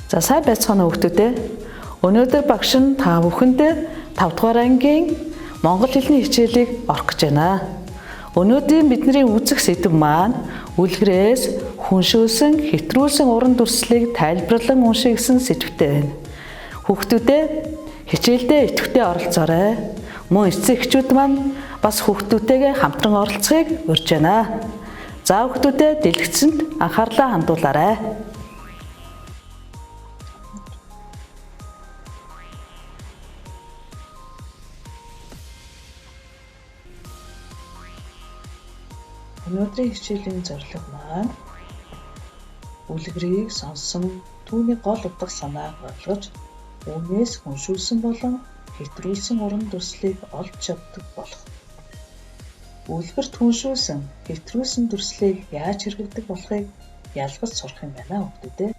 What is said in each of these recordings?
За сайн байцгаана уу хүүхдүүд ээ. Өнөөдөр багш нь та бүхэнд 5 дугаар ангийн монгол хэлний хичээлийг орох гэж байна. Өнөөдрийн бидний үзэх сэдэв маань үлгэрээс хүншүүлсэн, хэтрүүлсэн уран дүрслэлийг тайлбарлан уншия гэсэн сэдвтэй байна. Хүүхдүүдээ хичээлдээ идэвхтэй оролцоорой. Мөн эцэг эхчүүд маань бас хүүхдүүдтэйгээ хамтран оролцохыг урьж байна. За хүүхдүүдээ дэлгэцэнд анхаарлаа хандуулаарай. Өнөөдрийн хичээлийн зорилго маань үлгэрийг сонссон түүний гол утга санааг ойлгож үүнээс хүншүүлсэн болон хэтрүүлсэн уран дүрслэлийг олж чаддаг болох. Үлгэр түншүүлсэн, хэтрүүлсэн дүрслэлийг яаж хэрэглэдэг болохыг ялгаж сурах юм байна хүүхдүүдээ.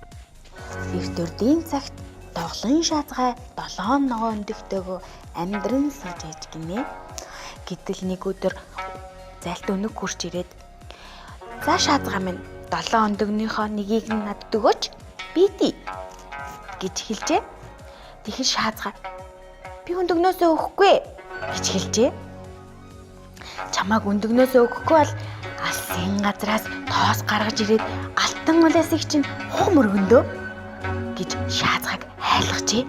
Эрдүрдийн цагт доглон шаазгай 7 ногоо өндөгтэйгөө амьдран сууж ээж гинэ. Гэтэл нэг өдөр залт өнөг хурж ирээд "За шаазгай минь 7 өндөгнийхөө нэгийг нь надад өгөөч. Би дий" гэж хэлжээ. Тэгэхэр шаазгай "Би өндөгнөөсөө өгөхгүй" гэж хэлжээ. "Чамайг өндөгнөөсөө өгөхгүй бол алсын газраас тоос гаргаж ирээд алтан улаасыг чинь хуг мөргөндөө" гэж шаазгайг айлгажээ.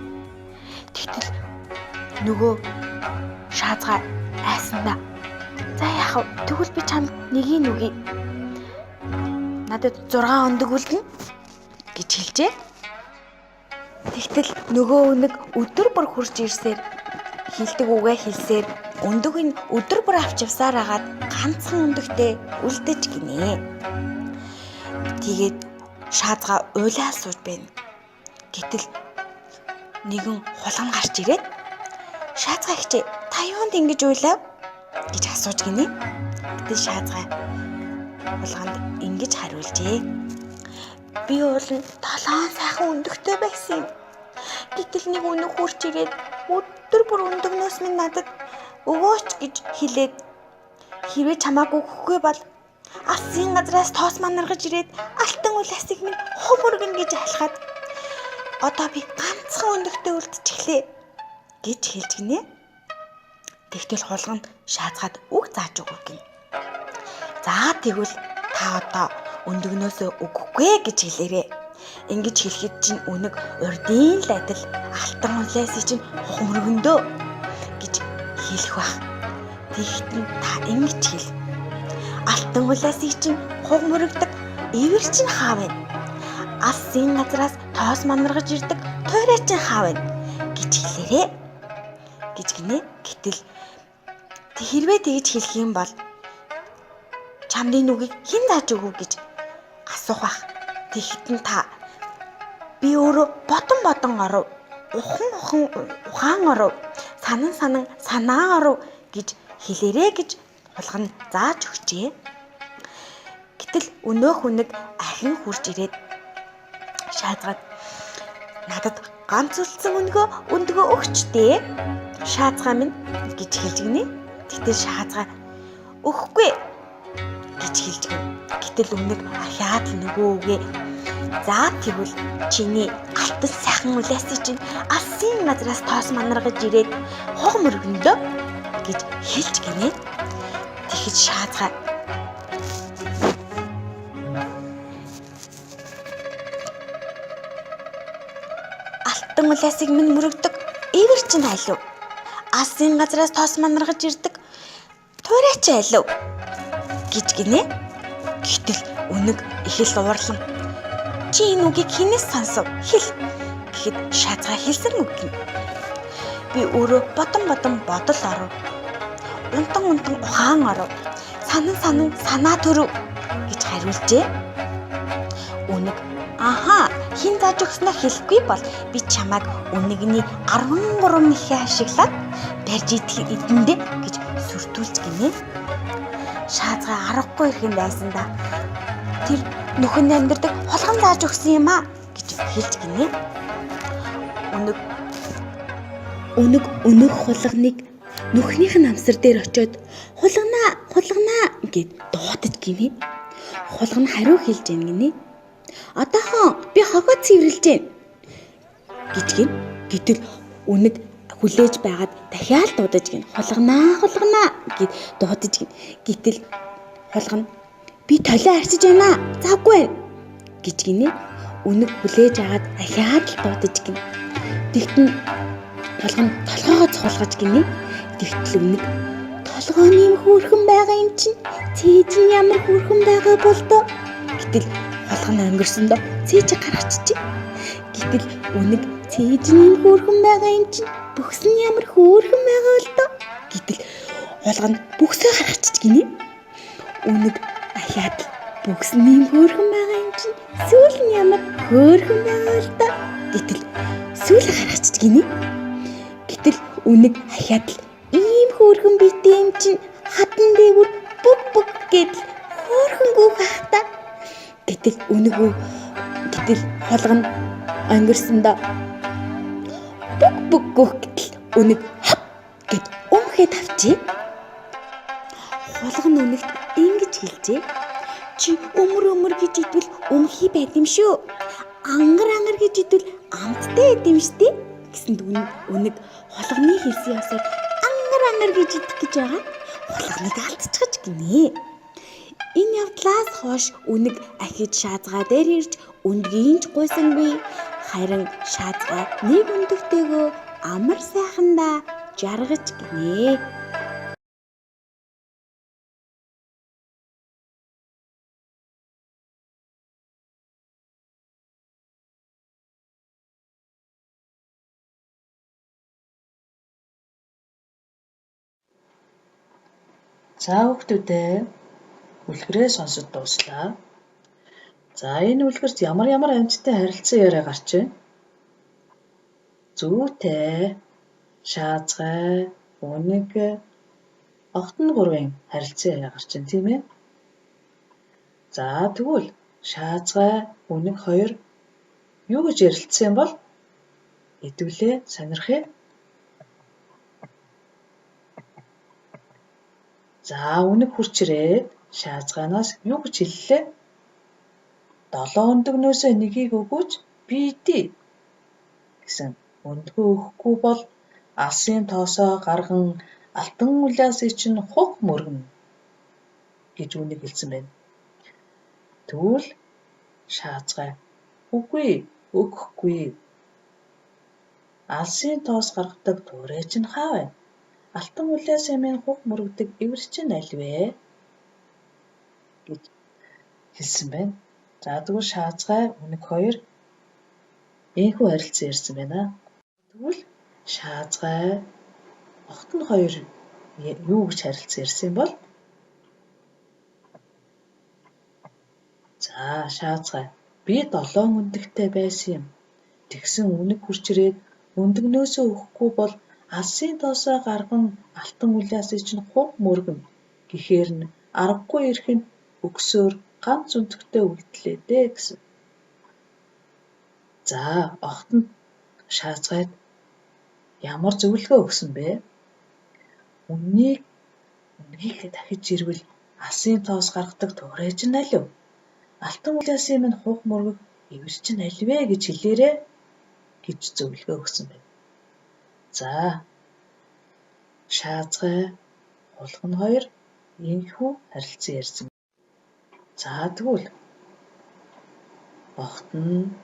Тэгтэл нөгөө шаазгай айсандаа "За яах вэ? Тэгвэл би чамд нэгийг өгье. Надад 6 өндөг үлдэнэ" гэж хэлжээ. Тэгтэл нөгөө өнөг өдөр бүр хурж ирсээр хилдэг үгээ хэлсээр өндөг нь өдөр бүр авч явсаар агаад ганцхан өндөгтэй үлдэж гинэ. Тэгээд шаазгай уйлаа сууж байна. Гэтэл нэгэн хулган гарч ирээд "Шаазгай ихчээ, та юунд ингэж уйлав?" гэж асууж гинэ. Гэтэл шаазгай хулганд ингэж хариулжээ. "Би уулын 7 сайхан өндөгтэй байсан юм. Гэтэл нэг өнөг хурж ирээд өдөр бүр өндөгнөөс минь надад өгөөч гэж хэлээд хэрвээ чамааг өгөхгүй бол алсын газраас тоос манаргаж ирээд алтан улаасыг минь хуг мөргөн гэж айлхаад одоо би ганцхан өндөгтэй үлдчихлээ" гэж хэлж гинэ. Тэгтэл хулган шаазгаад үг зааж өгөх гин. "За тэгвэл та одоо өндөгнөөсөө өгөхгүй гэж хэлээрээ. Ингэж хэлэхэд чинь өнөг урдын л адил алтан улаасыг чинь хуг мөргөндөө" гэж хэлэх бах. Тэгэхдээ та ингэж хэл. "Алтан улаасыг чинь хуг мөрөгдөг эвэр чинь хаа вэ? Алсын газраас тоос манаргаж ирдэг туйраа чинь хаа вэ?" гэж хэлээрээ гэж гинэ. Гэтэл хэрвээ тэгж хэлэх юм бол чамд энэ үгийг хэн зааж өгөв гэж асуух бах. Тэгэхдээ та "Би өөрөө бодон оров, ухаан оров, санан санаа оров" гэж хэлээрээ гэж хулган зааж өгчээ. Гэтэл өнөөх өнөг ахин хурж ирээд шаазгаад "Надад ганц үлдсэн өндгөө өгч дээ. Шаазгай минь" гэж хэлж гинэ. Тэгтэл шаазгай "Өгөхгүй" гэж хэлж гин. Гэтэл өнөг ахиад л нөгөө үгээ "За тэгвэл чиний алтан сайхан улаасыг чинь алсын газраас тоос манаргаж ирээд хуг мөргөндөө" гэж хэлж гинэ. Тэгэхэд шаазгай "Алтан улаасыг минь мөргөдөг эвэр чинь алив? Алсын газраас тоос манаргаж ирдэг туйраа чи алив?" гэж гинэ. Гэтэл өнөг их л уурлан "Чи энэ үгийг хинээс сонсов? Хэл" гэхэд шаазгай хэлсэн үг гин. "Би өөрөө бодон бодол оров, унтан ухаан оров, санан санаа төрөв" гэж хариулжээ. Өнөг "Ахаа, хин зааж өгснөө хэлэхгүй бол би чамайг өнөгний 13 ихээ ашиглаад барьж идэх эдэндээ" гэж сүртүүлж гинэ. Шаазгай аргагүй ихэн байсандаа "Тэр нөхөн амьдардаг хулган зааж өгсөн юм аа" гэж хэлж гинэ. Өнөг хулганыг нөхнийх нь амсар дээр очиод "Хулганаа" гэд дуудаж гинэ. Хулган хариу хэлж гинэ. "Одоохон би хогоо цэвэрлж гин" гэж гин. Гэтэл үнэг хүлээж байгаад дахиад дуудаж гин. Хулганаа гэд дуудаж гин. Гэтэл хулгана би толио арчиж байна. Завгүй байна гэж гинэ. Үнэг хүлээж аваад дахиад л дуудаж гин. Тэгтэн хулгана толгоогоо цохолгож гинэ. Тэгтэл үнэг толгойн юм хөөрхөн байгаа юм чинь цээж нь ямар хөөрхөн байгаа бол доо. Гэтэл хулгана өнгөрсөндөө цээж гаргачих. Гэтэл үнэг цээж нь хөөрхөн байгаа юм чинь бүхс нь ямар хөөрхөн байгаа бол доо. Гэтэл хулгана бүхсээ гаргачих гинэ. Үнэг ахаад бүхс нь хөөрхөн байгаа юм чинь сүүл нь ямар хөөрхөн байгаа бол доо. Гэтэл сүүлээ гаргачих гинэ. Гэтэл үнэг ахаад ийм хөөрхөн битэй юм чинь хатан дээгүр бүг гэдэл хөөрхөнгөө хахта. Гэтэл хулгана өнгөрсөндөө бүг гөх гэдэл үнэг хап гэд өмхөд авчи. Хулгана үнэгт ингэж хэлжээ. Чи өмөр гэж идвэл өмхий байд юм шүү. Ангар гэж идвэл амттай байд юм штэ. Гэсэнд үнэг хулганы хэлсэн ясаар ангар гэж идэх гэж байгаа. Хулганыг алдчихж гинэ. Энэ явдлаас хойш үнэг ахиж шаазгаа дээр ирж өндгийн ч гуйсангүй. Харин шаазгаа нэг өндөгтэйгөө амар сайхандаа жаргаж гинэ. За хүүхдүүдээ үлгэрээ сонсож дууслаа. За энэ үлгэрт ямар амьттай харилцан яриа гарч байна? Зүйтэй, шаазгай, үнэг, огтон гурвын харилцан яриа гарч байна тийм ээ. За тэгвэл шаазгай, үнэг хоёр юу гэж ярилцсан юм бол? Хэдүүлээ сонирхъя. За үнэг хурч ирээд шаазгаанаас юу гэж хэллээ? 7 өндөгнөөсөө нэгийг өгөөч би идий гэсэн. Өндгөө өгөхгүй бол алсын тоосоо гарган алтан улаасыг чинь хуг мөргөн гэж үнэг хэлсэн байна. Тэгвэл шаазгай үгүй өгөхгүй. Алсын тоос гаргадаг туурай чинь хаа байна? Алтан улаасаа минь хуг мөргөдөг эвэр чинь аль вэ? гэж хэлсэн байна. За тэгвэл шаазгай, үнэг хоёр энэхүү харилцан ярьсан байна. Тэгвэл шаазгай, огтон хоёр юу гэж харилцан ярьсан юм бол? За шаазгай би 7 өндөгтэй байсан юм. Тэгсэн үнэг хурч ирээд өндөгнөөсөө өгөхгүй бол алсын тоосоо гарган алтан улаасыг чинь хуг мөргөн гэхээр нь аргагүй ирэх нь өгсөөр ганц өндөгтэй үлдлээ дээ гэсэн. За огтон шаазгайд ямар зөвлөгөө өгсөн бэ? Үнгийг дахиж ирвэл алсын тоос гаргадаг туурай чинь аль вэ? Алтан улаасыг минь хуг мөргөх эвэр чинь аль вэ гэж хэлээрэй гэж зөвлөгөө өгсөн байна. За шаазгай, хулгана хоёр энэхүү харилцан ярьсан. За тэгвэл огтон,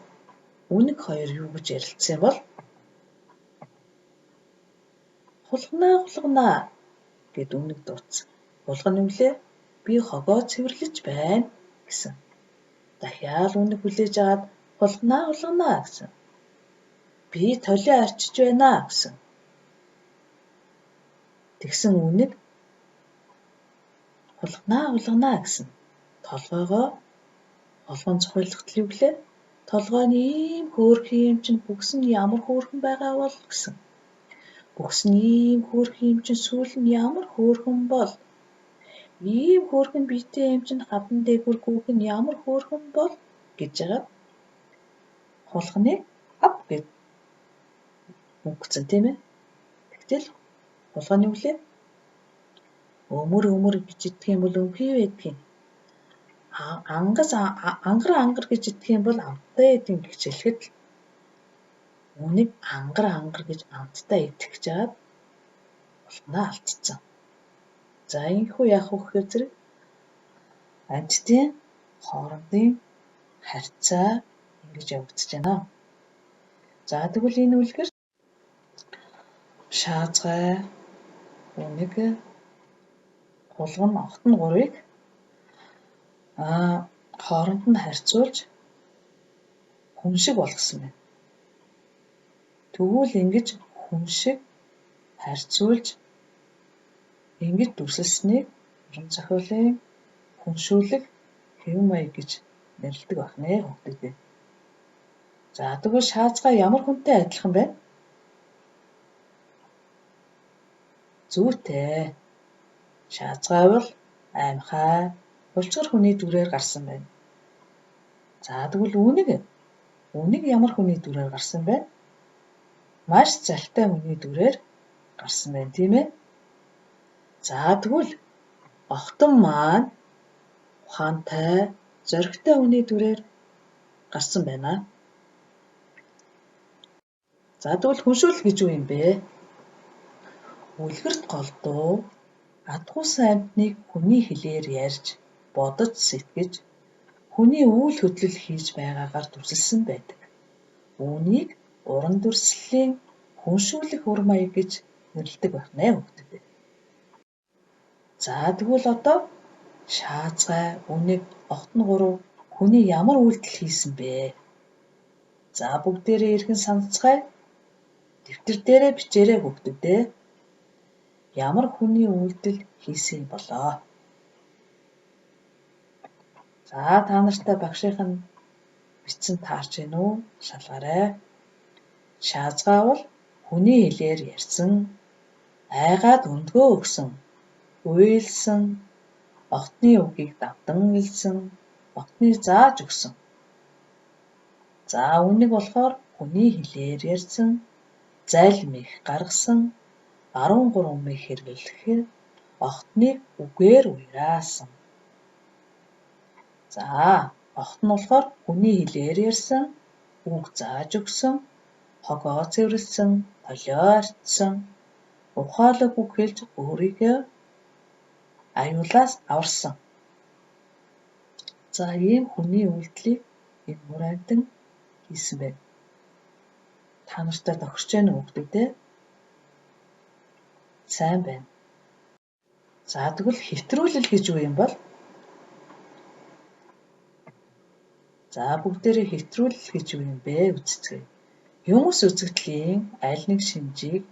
үнэг хоёр юу гэж ярилцсан юм бол? Хулганаа гэд үнэг дуудсан. Хулгана юу лээ? Би хогоо цэвэрлэж байна гэсэн. Дахиад үнэг хүлээж аваад хулганаа гэсэн. Би толио арчиж байна гэсэн. Тэгсэн үнэг хулганаа гэсэн. Толгойгоо холгон цохиулахтал юу гэлээ? Толгойн ийм хөөрхөн юм чинь бүхс нь ямар хөөрхөн байгаа бол гэсэн. Бүхс нь ийм хөөрхөн юм чинь сүүл нь ямар хөөрхөн бол? Ийм хөөрхөн биетэй юм чинь хатан дээгүр гүүх нь ямар хөөрхөн бол гэж байгаа. Хулганыг ав гэд мөнгөцөн тийм ээ. Тэгтэл хулганы юу лээ? Өмөр гэж идэх юм бол өмхий байдгийг. Ангар гэж идэх юм бол амттай байдгийг гэж хэлэхэд Үүнийг ангар гэж амттай итгэж чаад булганаа алдсан. За энэхүү яах вэ гэхээр зэрэг амьтдын хоорондын харьцаа ингэж явагдаж байна. За тэгвэл энэ үлгэр шаазгай үнийг хулган огтон гурыг хооронд нь харьцуулж хүн шиг болгосон байна. Тэгвэл ингэж хүн шиг харьцуулж ингэж дүрсэлсэнийг уран зохиолын хүншүүлэг хэв маяг гэж нэрлэдэг байна хүүхдүүд. За тэгвэл шаазгай ямар хүнтэй адилхан бэ? Зүйтэй. Шаазгай бол аймхай, булчгар хүний дүрээр гарсан байна. За тэгвэл үүнийг ямар хүний дүрээр гарсан бэ? Маш залтай хүний дүрээр гарсан байна, тийм ээ? За тэгвэл огтон маань ухаантай, зоригтой хүний дүрээр гарсан байна. За тэгвэл хүншүүлэл гэж юу юм бэ? Үлгэрт голдуу адгуусан амьтныг хүний хэлээр ярьж, бодож сэтгэж, хүний үйл хөдлөл хийж байгаагаар дүрсэлсэн байдаг. Үүнийг уран дүрслэлийн хүншүүлэх ур маяг гэж нэрлэдэг байна хүүхдүүд. За тэгвэл одоо шаазгай үүнийг огтон гурав хүний ямар үйлдэл хийсэн бэ? За бүгдээрээ эргэн санацгаая. Дэвтэр дээрээ бичээрэй хүүхдүүдээ. Ямар хүний үйлдэл хийсэн болоо? За та нартай багшийнх нь бичсэн таарч гин үү? Шалгаарай. Шаазгай бол хүний хэлээр ярьсан, айгаад өндгөө өгсөн, уйлсан, огтны үгийг давдан хэлсэн, огтны зааж өгсөн. За үүнийг болохоор хүний хэлээр ярьсан, залмих гаргасан, 13 мэх хэрэглэхээр огтныг үгээр уяасан. За огт нь болохоор хүний хэлээр ярьсан, үг зааж өгсөн, хогоо цэвэрлсэн, толио арчсан, ухаалаг үг хэлж өөрийгөө аюулаас аварсан. За ийм хүний үйлдэлийг энэ мөр амьтан хийсэн байна. Та нартай тохирч байна уу хүүхдүүдээ? Сайн байна. За тэгвэл хэвтрүүлэл гэж юу юм бол? За бүгдээрээ хэвтрүүлэл гэж юу юм бэ үзцгээе. Юмс үзэгдлийн аль нэг шинжийг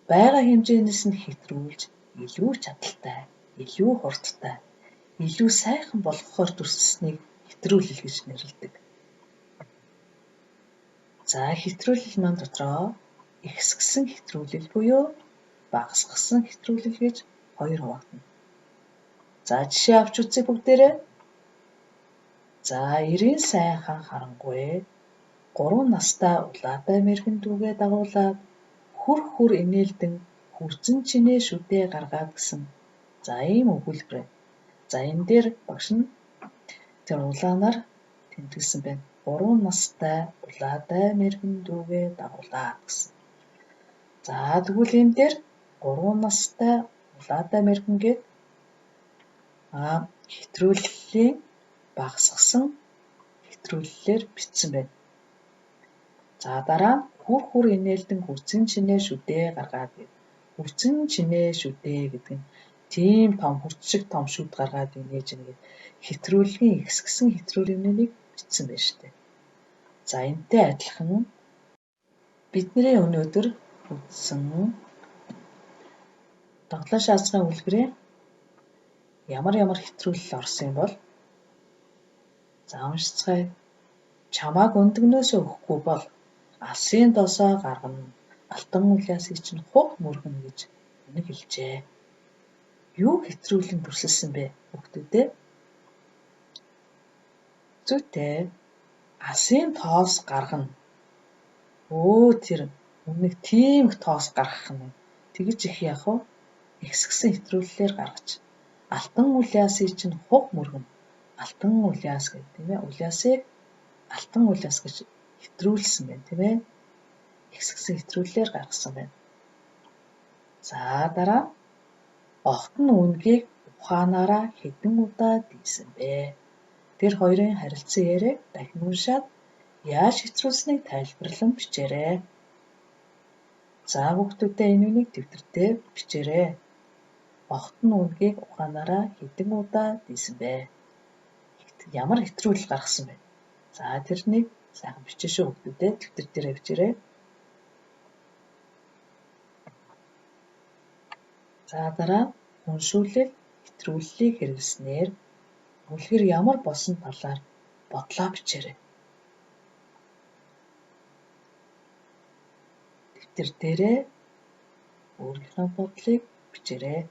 бага хэмжээнээс нь хэвтрүүлж илүү чадaltaй, илүү хурдтай, илүү сайхан болгохоор дүрсэлсэнийг хэвтрүүлэл гэж нэрлэдэг. За хэвтрүүлэл маань дотроо ихсгсэн хэвтрүүлэл буюу багасгасан хэвтрүүлэл гэж хоёр хуваагдана. За жишээ авч үзье бүгдээрээ. За 90 сайхан харангуй 3 настай улаатай мэрхэн дүүгээ дагуулад хүр инээлдэн хүрзэн чинээ шүдээ гаргаад гэсэн. За ийм өгүүлбэр. За энэ дээр багш нь тэр улаанаар тэмдэглэсэн байна. 3 настай улаатай мэрхэн дүүгээ дагуулад гэсэн. За тэгвэл энэ дээр 3 настай улаатай мэрхэн гээд хэвтрүүллийн багасгасан хэвтрүүлэлээр бичсэн байна. За дараа нь хүр инээлдэн хүрзэн чинээ шүдээ гаргаад гэв. Хүрзэн чинээ шүдээ гэдэг нь тийм том хүрц шиг том шүд гаргаад инээж нэгэд хэвтрүүлгийн ихсгсэн хэвтрүүлэмнийг бичсэн байна шүү дээ. За энэтэй адилхан бидний өнөөдөр үзсэн тоглоом шаазгай үлгэрийн ямар хэвтрүүлэл орсон юм бол? За уншицгаая. Чамааг өндгнөөсөө өгөхгүй бол алсын досоо гаргана. Алтан улаасыг чинь хуг мөргөн гэж үнэг хэлжээ. Юу хэвтрүүлэн дүрсэлсэн бэ хүүхдүүдээ? Зүйтэй. Алсын тоос гаргана. Тэр үнэг тийм их тоос гаргах нь. Тэгэж их яах вэ? Ихсгсэн хэвтрүүлэлээр гаргаж. Алтан улаасыг чинь хуг мөргөн. Алтан улаас гэдэг тийм ээ. Улаасыг алтан улаас гэж хэвтрүүлсэн байна тийм ээ. ихсгсэн хэтрүүлэлээр гаргасан байна. За дараа огт нь үнгийг ухаанаараа хэдэн удаа дийсэн бэ? Тэр хоёрын харилцан яриаг дахин уншаад яаж хэтрүүлсэнийг тайлбарлан бичээрэй. За хүүхдүүдээ энэ үнийг дэвтэр дээр бичээрэй. Огт нь үнгийг ухаанаараа хэдэн удаа дийсэн бэ? Ямар хэтрүүлэл гаргасан бэ? За тэрнийг сайхан бичээ шүү хүүхдүүдээ дэвтэр дээр бичээрэй. За дараа уншуулал хэтрүүллийг хэрэглэснээр үлгэр ямар болсон талаар бодлоо бичээрэй. Дэвтэр дээрээ өөрийнхөө бодлыг бичээрэй.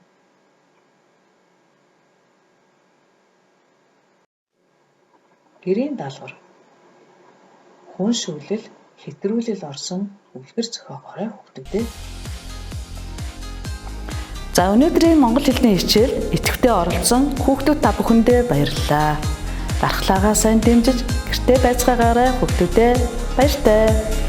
Гэрийн даалгавар. Хүншүүлэл, хэтрүүлэл орсон үлгэр зохиогоорой хүүхдүүдээ. За өнөөдрийн монгол хэлний хичээл идэвхтэй оролцсон хүүхдүүд та бүхэндээ баярлалаа. Дархлаагаа сайн дэмжиж гэртээ байцгаагаарай хүүхдүүдээ. Баяртай.